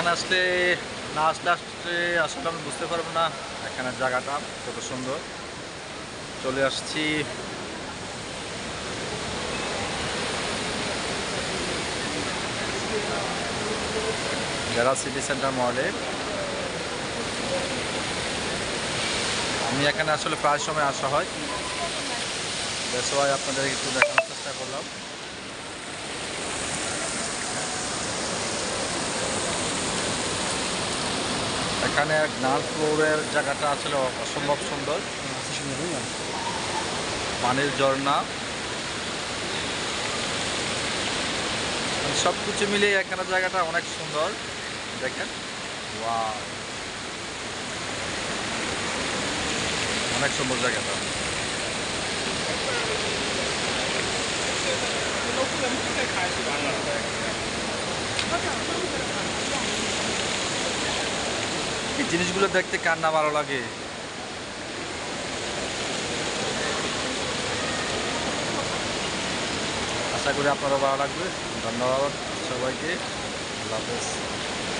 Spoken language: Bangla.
এখানে আসলে না আসলে আসলে আমি বুঝতে পারবো না এখানের জায়গাটা কত সুন্দর। চলে আসছি যারা সিটি সেন্টার মলে। আমি এখানে আসলে প্রায় সময় আসা হয়, দ্যাটস ওয়াই আপনাদের একটু দেখানোর চেষ্টা করলাম। এখানে গ্রাউন্ড ফ্লোরের জায়গাটা আসলে অসম্ভব সুন্দর, পানির ঝর্ণা সব কিছু মিলিয়ে এখানে জায়গাটা অনেক সুন্দর। দেখেন, ওয়াও, অনেক সুন্দর জায়গাটা। এই জিনিসগুলো দেখতে কার না ভালো লাগে। আশা করি আপনারও ভালো লাগবে। ধন্যবাদ সবাইকে, আল্লাহ হাফেজ।